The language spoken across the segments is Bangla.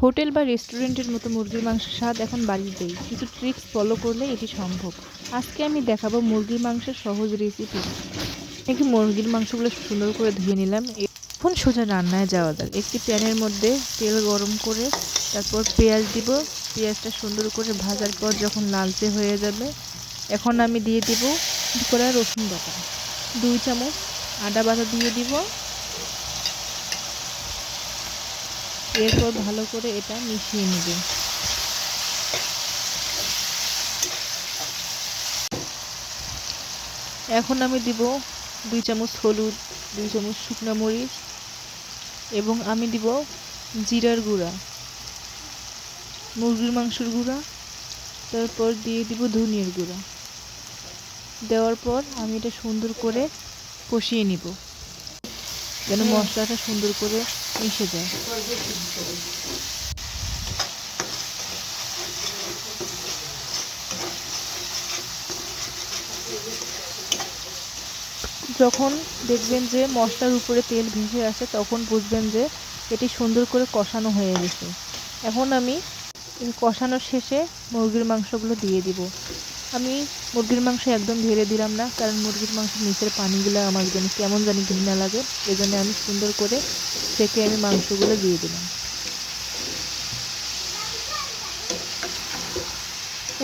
হোটেল বা রেস্টুরেন্টের মতো মুরগির মাংসের স্বাদ এখন বাড়িতেই। কিছু ট্রিক্স ফলো করলে এটি সম্ভব। আজকে আমি দেখাবো মুরগির মাংসের সহজ রেসিপি। নাকি মুরগির মাংসগুলো সুন্দর করে ধুয়ে নিলাম। এখন সোজা রান্নায় যাওয়া যাক। একটি প্যানের মধ্যে তেল গরম করে তারপর পেঁয়াজ দিব। পেঁয়াজটা সুন্দর করে ভাজার পর যখন লালচে হয়ে যাবে, এখন আমি দিয়ে দিব করা রসুন বাটা, 2 চামচ আদা বাটা দিয়ে দিব। এরপর ভালো করে এটা মিশিয়ে নেব। এখন আমি দিব 2 চামচ হলুদ, 2 চামচ শুকনো মরিচ এবং আমি দিব জিরার গুঁড়া, মুরগির মাংসের গুঁড়া, তারপর দিয়ে দিব ধনিয়ার গুঁড়া। দেওয়ার পর আমি এটা সুন্দর করে কষিয়ে নিব যেন মশলাটা সুন্দর করে মিশে যায়। যখন দেখবেন যে মশলার উপরে তেল ভেসে আসে তখন বুঝবেন যে এটি সুন্দর করে কষানো হয়ে গেছে। এখন আমি কষানোর শেষে মুরগির মাংসগুলো দিয়ে দিব। আমি মুরগির মাংস একদম ঢেলে দিলাম না, কারণ মুরগির মাংসের নিচের পানিগুলো আমার কেমন জানি ঘৃণা লাগে। এজন্য আমি সুন্দর করে ছেঁকে আমি মাংসগুলো দিয়ে দিলাম।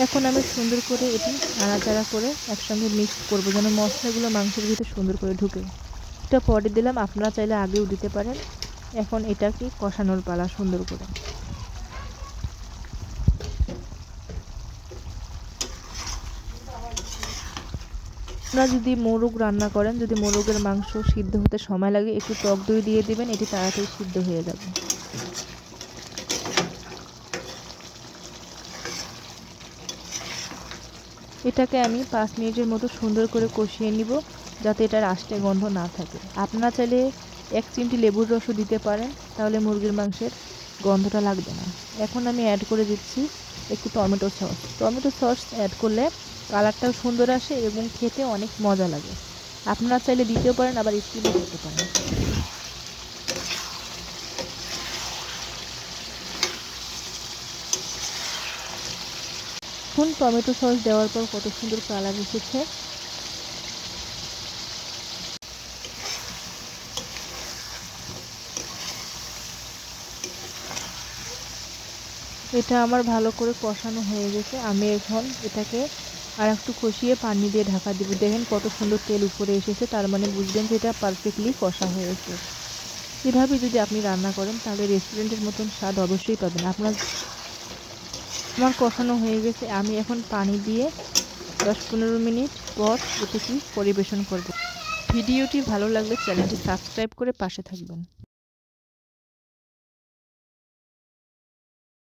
এখন আমি সুন্দর করে এটি নাড়াচাড়া করে একসঙ্গে মিক্স করবো যেন মশলাগুলো মাংসের ভিতরে সুন্দর করে ঢুকে। এটা পরে দিলাম, আপনারা চাইলে আগেও দিতে পারেন। এখন এটাকে কষানোর পালা সুন্দর করে। আপনারা যদি মোরগ রান্না করেন, যদি মোরগের মাংস সিদ্ধ হতে সময় লাগে, একটু টক দই দিয়ে দিবেন, এটি তাড়াতাড়ি সিদ্ধ হয়ে যাবে। এটাকে আমি 5 মিনিটের মতো সুন্দর করে কষিয়ে নিব যাতে এটার আষ্টে গন্ধ না থাকে। আপনারা চাইলে 1 চিমটি লেবুর রসও দিতে পারেন, তাহলে মুরগির মাংসের গন্ধটা লাগবে না। এখন আমি অ্যাড করে দিচ্ছি একটু tomato sauce. Tomato sauce add করলে কালারটাও সুন্দর আসে এবং খেতে অনেক মজা লাগে। আপনারা চাইলে দিতেও পারেন, আবার স্কিপও করতে পারেন। এখন টমেটো সস দেওয়ার পর কত সুন্দর কালার এসেছে। এটা আমার ভালো করে কষানো হয়ে গেছে। আমি এখন এটাকে আর একটু কষিয়ে পানি দিয়ে ঢাকা দিব। দেখেন কত সুন্দর তেল উপরে এসেছে, তার মানে বুঝবেন যে এটা পারফেক্টলি কষা হয়েছে। এভাবে যদি আপনি রান্না করেন তাহলে রেস্টুরেন্টের মতন স্বাদ অবশ্যই পাবেন। আমার কষানো হয়ে গেছে। আমি এখন পানি দিয়ে 10-15 মিনিট পর এটাকে পরিবেশন করব। ভিডিওটি ভালো লাগলে চ্যানেলটি সাবস্ক্রাইব করে পাশে থাকবেন।